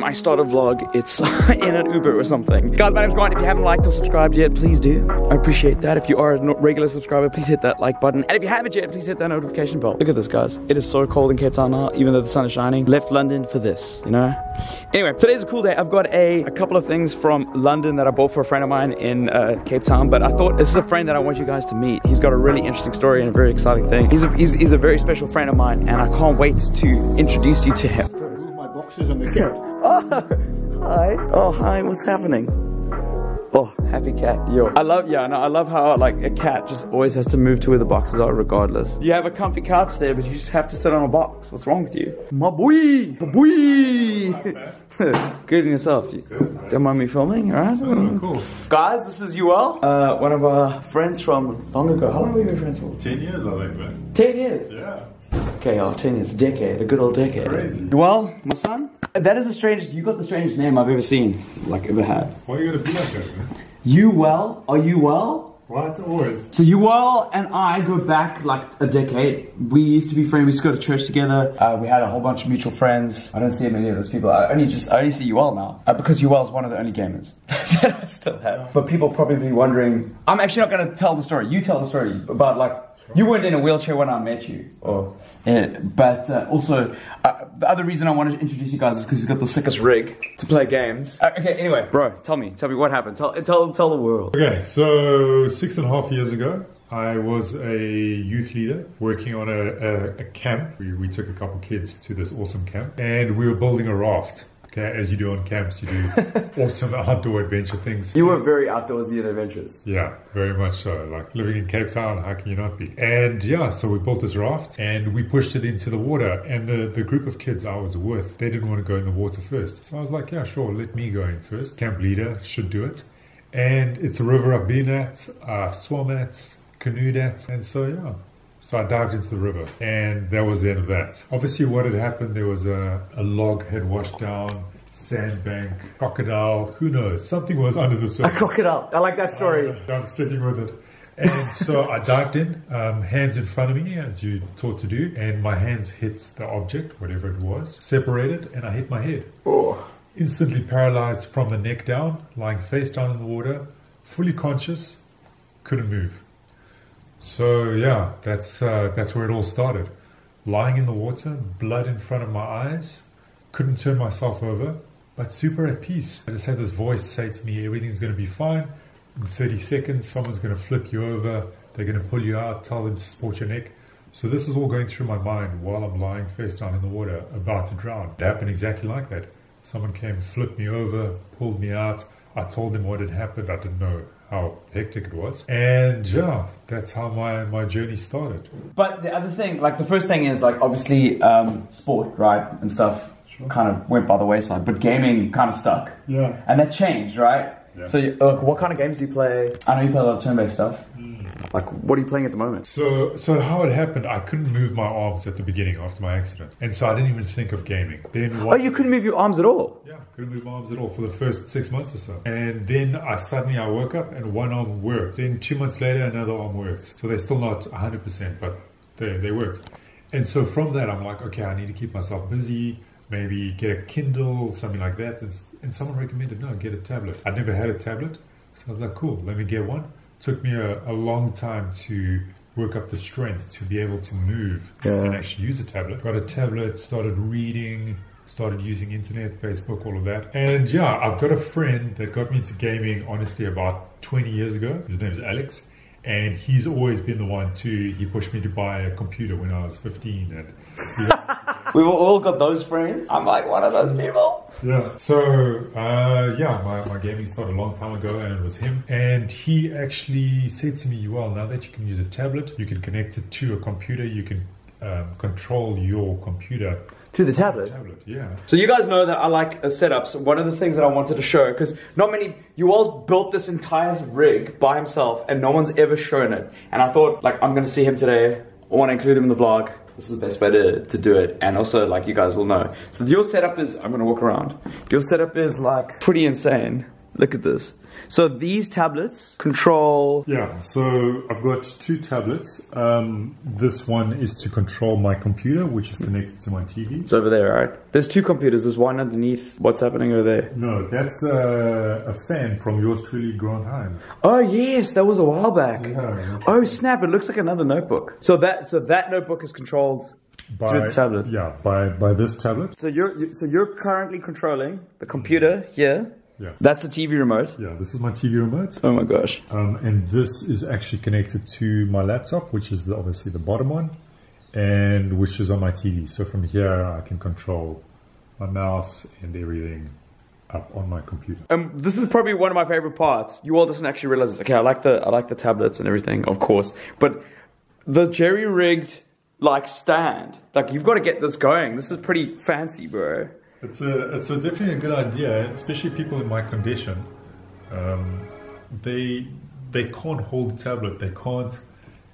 I start a vlog, it's in an Uber or something. Guys, my name's Grant. If you haven't liked or subscribed yet, please do. I appreciate that. If you are a regular subscriber, please hit that like button. And if you haven't yet, please hit that notification bell. Look at this, guys. It is so cold in Cape Town now, even though the sun is shining. Left London for this, you know? Anyway, today's a cool day. I've got a couple of things from London that I bought for a friend of mine in Cape Town, but I thought this is a friend that I want you guys to meet. He's got a really interesting story and a very exciting thing. He's a very special friend of mine, and I can't wait to introduce you to him. Move my boxes on the cat. Oh, hi. Oh, hi. What's happening? Oh, happy cat. Yo. I love how like a cat just always has to move to where the boxes are regardless. You have a comfy couch there, but you just have to sit on a box. What's wrong with you? My boy. My boy. Good in yourself. Don't mind me filming, alright? Cool. Guys, this is Uwell, one of our friends from long ago. How long have we been friends for? 10 years, I think, man. 10 years? Yeah. Okay, 10 years, a decade, a good old decade. Crazy. Uwell, my son, that is the strangest, you got the strangest name I've ever seen, like ever had. Why are you gonna be like that, man? Uwell, are you well? Right, always. So Uwell and I go back like a decade. We used to be friends, we used to go to church together. We had a whole bunch of mutual friends. I don't see many of those people. I only see Uwell now. Because Uwell's one of the only gamers that I still have. Yeah. But people probably be wondering, I'm actually not gonna tell the story. You tell the story about like, you weren't in a wheelchair when I met you. But also, the other reason I wanted to introduce you guys is because he's got the sickest rig to play games. Okay, anyway, bro, tell me what happened. Tell the world. Okay, so 6.5 years ago, I was a youth leader working on a camp. We took a couple kids to this awesome camp, and we were building a raft. Okay, as you do on camps, you do awesome outdoor adventure things. You were very outdoorsy and adventurous. Yeah, very much so. Like living in Cape Town, how can you not be? And yeah, so we built this raft and we pushed it into the water. And the group of kids I was with, they didn't want to go in the water first. So I was like, yeah, sure, let me go in first. Camp leader should do it. And it's a river I've been at, I've swum at, canoed at, and so yeah. So I dived into the river, and that was the end of that. Obviously what had happened, there was a log had washed down, sandbank, crocodile, who knows, something was under the surface. A crocodile, I like that story. I'm sticking with it. And so I dived in, hands in front of me, as you taught to do, and my hands hit the object, whatever it was, separated, and I hit my head. Oh. Instantly paralyzed from the neck down, lying face down in the water, fully conscious, couldn't move. So yeah, that's where it all started. Lying in the water, blood in front of my eyes, couldn't turn myself over, but super at peace. I just had this voice say to me, everything's going to be fine. In 30 seconds, someone's going to flip you over. They're going to pull you out, tell them to support your neck. So this is all going through my mind while I'm lying face down in the water, about to drown. It happened exactly like that. Someone came, flipped me over, pulled me out. I told them what had happened. I didn't know how hectic it was. And yeah, that's how my journey started. But the other thing, like the first thing is like obviously sport, right, and stuff kind of went by the wayside, but gaming kind of stuck. Yeah. And that changed, right? Yeah. So what kind of games do you play? I know you play a lot of turn-based stuff. Like, what are you playing at the moment? So how it happened, I couldn't move my arms at the beginning after my accident. And so I didn't even think of gaming. Then you couldn't move your arms at all? Yeah, couldn't move my arms at all for the first 6 months or so. And then I woke up and one arm worked. Then 2 months later, another arm worked. So they're still not 100%, but they worked. And so from that, I'm like, okay, I need to keep myself busy. Maybe get a Kindle, something like that. And someone recommended, no, get a tablet. I'd never had a tablet. So I was like, cool, let me get one. Took me a long time to work up the strength to be able to move and actually use a tablet. Got a tablet, started reading, started using internet, Facebook, all of that. And yeah, I've got a friend that got me into gaming, honestly, about 20 years ago. His name's Alex. And he's always been the one he pushed me to buy a computer when I was 15. And we've all got those friends. I'm like one of those people. Yeah. So, my gaming started a long time ago, and it was him. And he actually said to me, well, now that you can use a tablet, you can connect it to a computer, you can control your computer. To the tablet? Yeah. So you guys know that I like setups. One of the things that I wanted to show, because not many, Uwell's built this entire rig by himself and no one's ever shown it. And I thought, like, I'm going to see him today. I want to include him in the vlog. This is the best way to do it. And also, like, you guys will know. So your setup is, I'm going to walk around. Your setup is, like, pretty insane. Look at this. So these tablets control... Yeah, so I've got 2 tablets. This one is to control my computer, which is connected to my TV. It's over there, right? There's 2 computers. There's one underneath. What's happening over there? No, that's a fan from yours truly, Grant Hinds. Oh yes, that was a while back. Yeah. Oh snap! It looks like another notebook. So that notebook is controlled through the tablet. Yeah, by this tablet. So you're currently controlling the computer here. Yeah. That's the TV remote. Yeah, this is my TV remote. Oh my gosh. And this is actually connected to my laptop, which is obviously the bottom one, and which is on my TV. So from here, I can control my mouse and everything up on my computer. This is probably one of my favorite parts. You all doesn't actually realize this. Okay, I like the tablets and everything, of course, but the jerry-rigged like stand, like you've got to get this going. This is pretty fancy, bro. It's definitely a good idea, especially people in my condition. They can't hold the tablet. They can't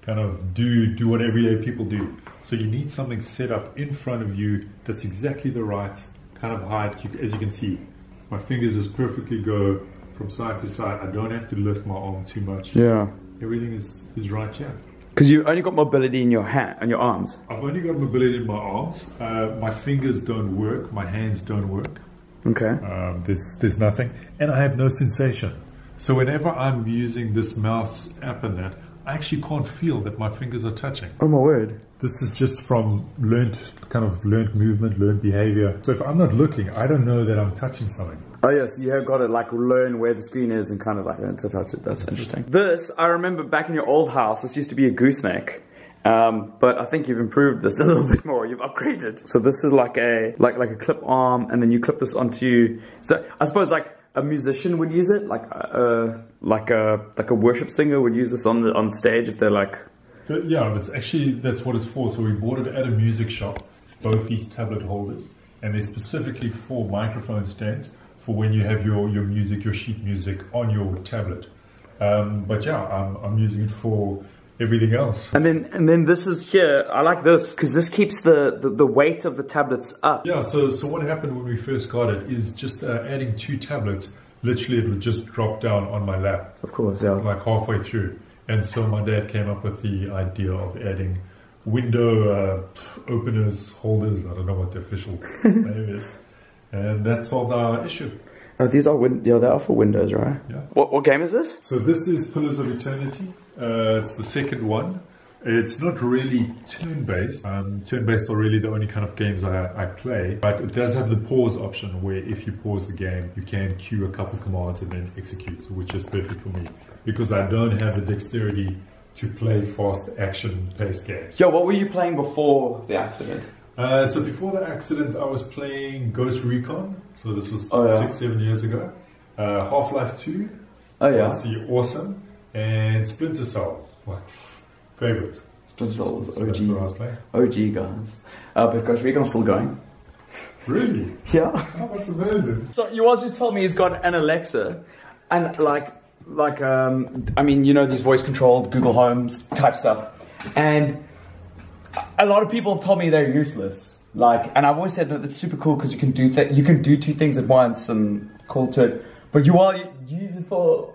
kind of do what everyday people do. So you need something set up in front of you that's exactly the right kind of height. As you can see, my fingers just perfectly go from side to side. I don't have to lift my arm too much. Yeah. Everything is right here. Because you've only got mobility in your hand and your arms. I've only got mobility in my arms. My fingers don't work. My hands don't work. Okay. There's nothing, and I have no sensation. So whenever I'm using this mouse app and that, I actually can't feel that my fingers are touching. Oh my word. This is just from learned movement, learned behavior. So if I'm not looking, I don't know that I'm touching something. Oh yes, you have got to like learn where the screen is and kind of like learn to touch it. That's interesting. This, I remember back in your old house, this used to be a gooseneck. But I think you've improved this a little bit more. You've upgraded. So this is like a clip arm, and then you clip this onto. So I suppose like a musician would use it, like a worship singer would use this on stage if they're like. So, yeah, that's what it's for. So we bought it at a music shop, both these tablet holders, and they're specifically for microphone stands for when you have your music, your sheet music on your tablet. But yeah, I'm using it for everything else. And then this is here. I like this because this keeps the weight of the tablets up. Yeah. So what happened when we first got it is just adding 2 tablets. Literally, it would just drop down on my lap. Of course, yeah. Like halfway through. And so my dad came up with the idea of adding window openers, holders. I don't know what the official name is. And that solved our issue. Oh, these are they are for Windows, right? Yeah. What game is this? So this is Pillars of Eternity. It's the second one. It's not really turn-based. Turn-based are really the only kind of games I play. But it does have the pause option where if you pause the game, you can queue a couple commands and then execute, which is perfect for me. Because I don't have the dexterity to play fast action-paced games. Yo, what were you playing before the accident? So before the accident, I was playing Ghost Recon. So this was 6-7 years ago. Half-Life 2. Oh yeah. Obviously awesome. And Splinter Cell. Like, favorite. Splinter Cell was OG. That's what I was playing. OG guys. But Ghost Recon's still going. Really? Yeah. Oh, that's amazing. So you also just told me he's got an Alexa, and I mean, you know, these voice controlled Google Homes type stuff, and a lot of people have told me they're useless. And I've always said that it's super cool because you can do 2 things at once and call to it. But you use it for.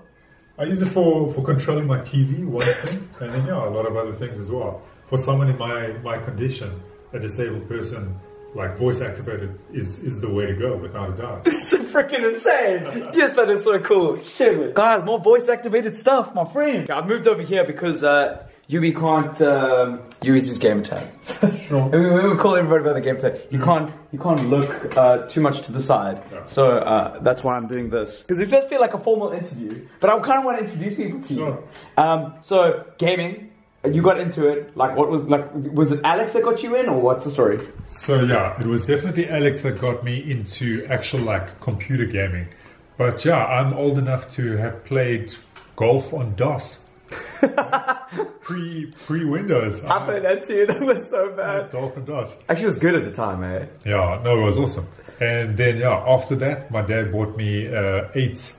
I use it for controlling my TV, one thing, and then a lot of other things as well. For someone in my condition, a disabled person, like voice activated is the way to go, without a doubt. It's freaking insane. Yes, that is so cool. Shit, guys, more voice activated stuff, my friend. Okay, I've moved over here because Ubi can't use his game tag. Sure. We call everybody about the game tag. You can't look too much to the side. Yeah. So that's why I'm doing this. Because it does feel like a formal interview, but I kind of want to introduce people to you. Sure. So gaming. You got into it, was it Alex that got you in, or what's the story? So yeah, it was definitely Alex that got me into actual computer gaming. But yeah, I'm old enough to have played golf on DOS. Pre-Windows. I played that too, that was so bad. Golf on DOS. Actually, it was good at the time, eh? Yeah, no, it was awesome. And then after that, my dad bought me 8-bit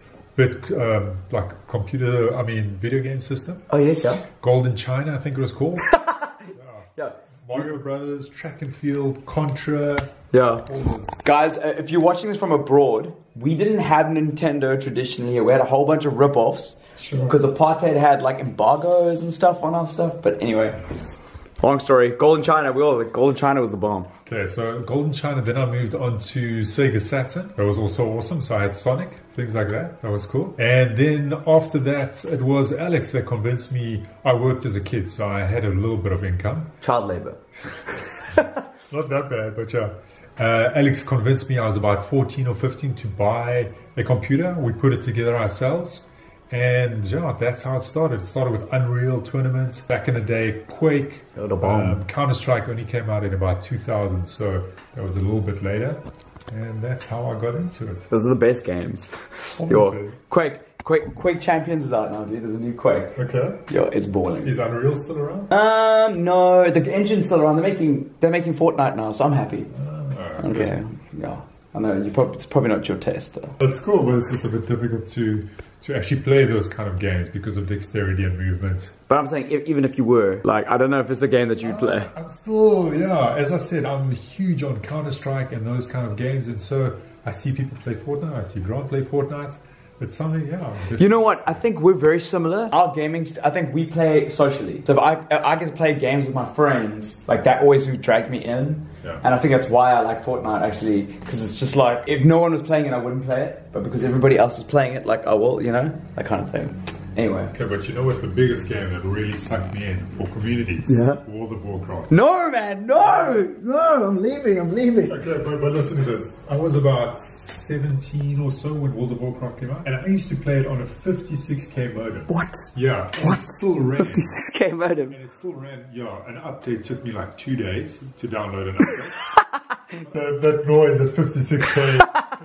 video game system. Oh yes, yeah. Golden China, I think it was called. Yeah. Mario Brothers, Track and Field, Contra. Yeah. Guys, if you're watching this from abroad, we didn't have Nintendo traditionally here. We had a whole bunch of rip-offs. Sure. Because apartheid had like embargoes and stuff on our stuff. But anyway, long story. Golden China, Golden China was the bomb. Okay, so Golden China, then I moved on to Sega Saturn. That was also awesome. So I had Sonic, things like that. That was cool. And then after that, it was Alex that convinced me. I worked as a kid, so I had a little bit of income. Child labor. Not that bad, but yeah. Alex convinced me, I was about 14 or 15, to buy a computer. We put it together ourselves. And yeah, that's how it started. It started with Unreal Tournament. Back in the day, Quake. Counter-Strike only came out in about 2000, so that was a little bit later. And that's how I got into it. Those are the best games. Yo, Quake Champions is out now, dude. There's a new Quake. Okay. Yo, it's balling. Is Unreal still around? No, the engine's still around. They're making Fortnite now, so I'm happy. Okay. Yeah. I know it's probably not your taste though. That's cool, but it's just a bit difficult to actually play those kind of games because of dexterity and movement. But I'm saying, even if you were, like, I don't know if it's a game that you'd play. I'm still, yeah, as I said, I'm huge on Counter-Strike and those kind of games, and so I see people play Fortnite, I see Grant play Fortnite. It's something, yeah. You know what? I think we're very similar. Our gaming, I think we play socially. So if I get to play games with my friends, like that always dragged me in. Yeah. And I think that's why I like Fortnite actually, because it's just like, if no one was playing it, I wouldn't play it. But because everybody else is playing it, like, oh well, you know, that kind of thing. Anyway. Okay, but you know what? The biggest game that really sucked me in for communities? Yeah. World of Warcraft. No, man, no, I'm leaving. Okay, but listen to this. I was about 17 or so when World of Warcraft came out, and I used to play it on a 56k modem. What? Yeah. What? It still ran. 56k modem. And it still ran, yeah. An update took me like 2 days to download an update. that noise at 56k,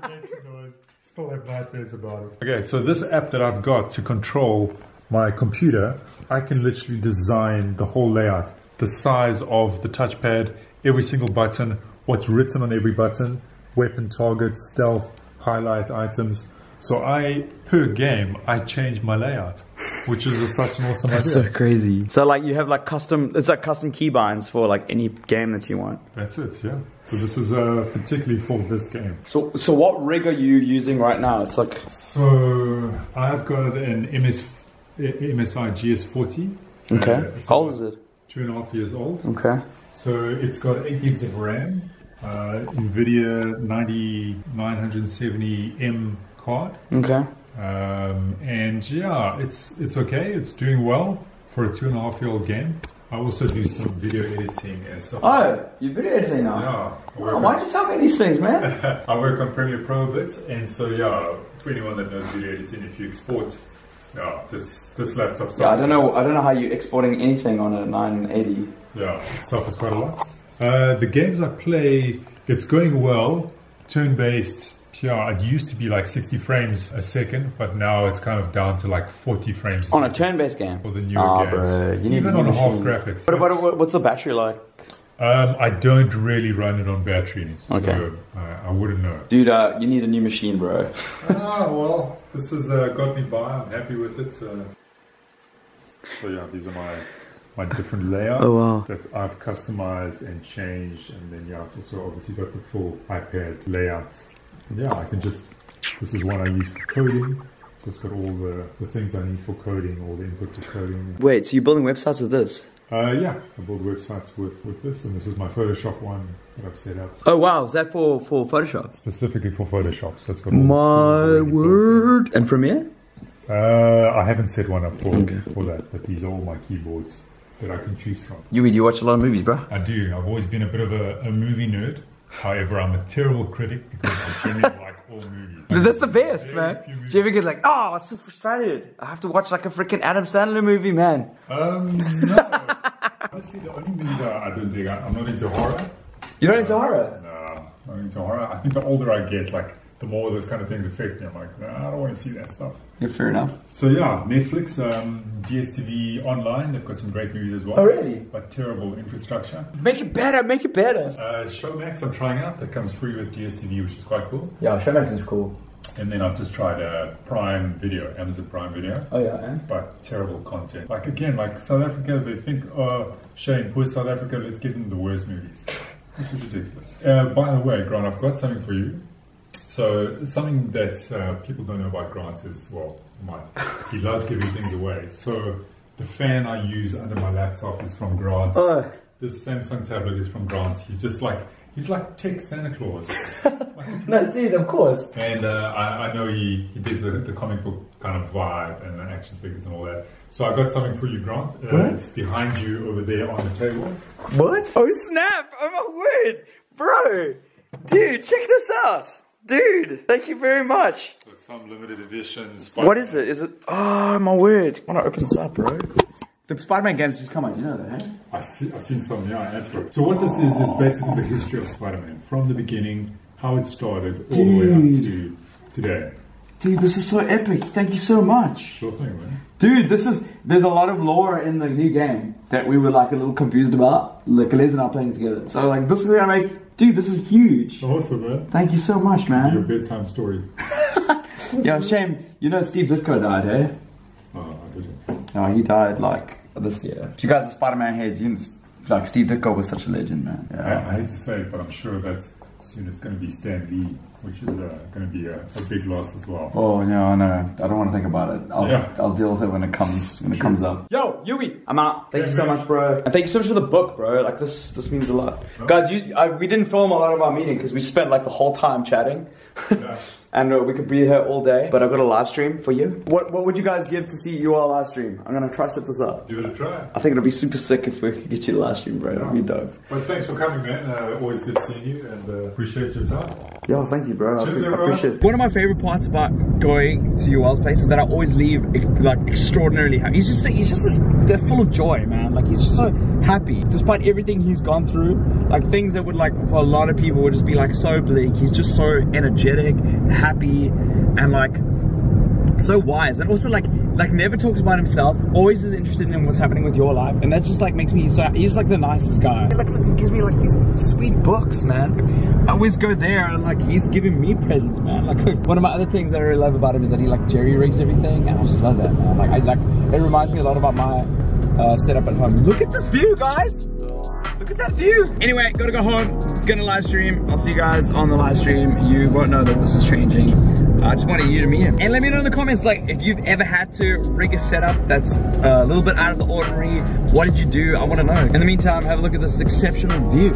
connection noise. Still have nightmares about it. Okay, so this app that I've got to control my computer, I can literally design the whole layout. The size of the touchpad, every single button, what's written on every button, weapon targets, stealth, highlight items. So per game, I change my layout, which is such an awesome idea. That's so crazy. So like you have like custom keybinds for like any game that you want. That's it, yeah. So this is particularly for this game. So what rig are you using right now? It's like... So I've got an MSI GS40. Okay. How old is it? 2.5 years old. Okay. So it's got 8 gigs of RAM, NVIDIA 9970M card. Okay. And yeah, it's okay. It's doing well for a 2.5-year-old game. I also do some video editing and stuff. Oh, you're video editing now? Yeah. Oh, why don't you tell me these things, man? I work on Premiere Pro a bit, and so yeah, for anyone that knows video editing, if you export, yeah, this laptop. Yeah, I don't know how you're exporting anything on a 980. Yeah, it suffers quite a lot. The games I play, it's going well, turn-based. Yeah, it used to be like 60 frames a second, but now it's kind of down to like 40 frames a second. On a turn-based game? For the newer games. Bro, you need even on a half graphics. What's the battery like? I don't really run it on battery, okay. So I wouldn't know. Dude, you need a new machine, bro. Well, this has got me by. I'm happy with it. So yeah, these are my different layouts that I've customized and changed, and then yeah, I've also obviously got the full iPad layout. And yeah, I can just, this is one I use for coding, so it's got all the things I need for coding, all the input for coding. Wait, so you're building websites with this? Yeah, I build websites with this, and this is my Photoshop one that I've set up. Oh wow, is that for Photoshop? Specifically for Photoshop, so it's got all my word! And Premiere? I haven't set one up for that, but these are all my keyboards that I can choose from. You watch a lot of movies, bro? I do. I've always been a bit of a movie nerd. However, I'm a terrible critic because I generally like all movies. That's the best, man. Do you ever get like, oh, I'm so frustrated. I have to watch like a freaking Adam Sandler movie, man. No. Honestly, the only movies I don't dig, I'm not into horror. You're not into horror? No, not into horror. I think the older I get, like, the more those kind of things affect me. I'm like, nah, I don't want to see that stuff. Yeah, fair enough. So yeah, Netflix, DSTV Online, they've got some great movies as well. Oh really? But terrible infrastructure. Make it better, Showmax I'm trying out, that comes free with DSTV, which is quite cool. Yeah, Showmax is cool. And then I've just tried Prime Video, Amazon Prime Video. Oh yeah, but terrible content. Like again, like South Africa, they think, oh, shame, poor South Africa, let's give them the worst movies. Which is ridiculous. By the way, Grant, I've got something for you. So something that people don't know about Grant is, well, he loves giving things away. So the fan I use under my laptop is from Grant. This Samsung tablet is from Grant. He's like tech Santa Claus. No, dude, of course. And I know he did the comic book kind of vibe and the action figures and all that. So I got something for you, Grant. It's behind you over there on the table. What? Oh snap! Oh my word! Bro! Dude, check this out! Dude, thank you very much. So it's some limited edition Spider-Man. What is it? Is it? Oh my word! I want to open this up, bro. The Spider-Man games just come out, you know that, eh? I've seen some, yeah, I answered it. So what this is basically the history of Spider-Man. From the beginning, how it started, all the way up to today. Dude, this is so epic. Thank you so much. Sure thing, man. Dude, there's a lot of lore in the new game that we were like a little confused about. Like, Les and I playing together. So like, this is gonna make, dude, this is huge. Awesome, man. Thank you so much, man. Your bedtime story. Yeah, shame. You know Steve Ditko died, eh? Oh, I didn't. No, he died like this year. If you guys are Spider-Man heads, you know, like Steve Ditko was such a legend, man. Yeah. I hate to say it, but I'm sure that soon it's going to be Stan Lee, which is going to be a big loss as well. Oh yeah, I know. I don't want to think about it. I'll deal with it when it comes up. Yo, Yui, I'm out. Thank you so much, bro. And thank you so much for the book, bro. Like this means a lot, guys. We didn't film a lot of our meeting because we spent like the whole time chatting. Yeah. And we could be here all day, but I've got a live stream for you. What would you guys give to see Uwell live stream? I'm gonna try to set this up. Give it a try. I think it'll be super sick if we could get you to live stream, bro. Yeah. That'd be dope. But thanks for coming, man. Always good seeing you, and appreciate your time. Yo, thank you, bro. Cheers, I appreciate it. One of my favorite parts about going to Uwell's place is that I always leave like extraordinarily happy. He's just they're full of joy, man. Like he's just so happy, despite everything he's gone through. Like things that would like for a lot of people would just be like so bleak. He's just so energetic, happy, and like so wise, and also like never talks about himself, always is interested in what's happening with your life, and that just like makes me so, he's like the nicest guy. Like gives me like these sweet books, man. I always go there and like he's giving me presents, man. Like one of my other things that I really love about him is that he like jerry rigs everything, and I just love that, man. Like it reminds me a lot about my setup at home. Look at this view, guys. Look at that view. Anyway, gotta go home, gonna live stream. I'll see you guys on the live stream. You won't know that this is changing. I just wanted you to meet him. And let me know in the comments, like, if you've ever had to rig a setup that's a little bit out of the ordinary, what did you do? I wanna know. In the meantime, have a look at this exceptional view.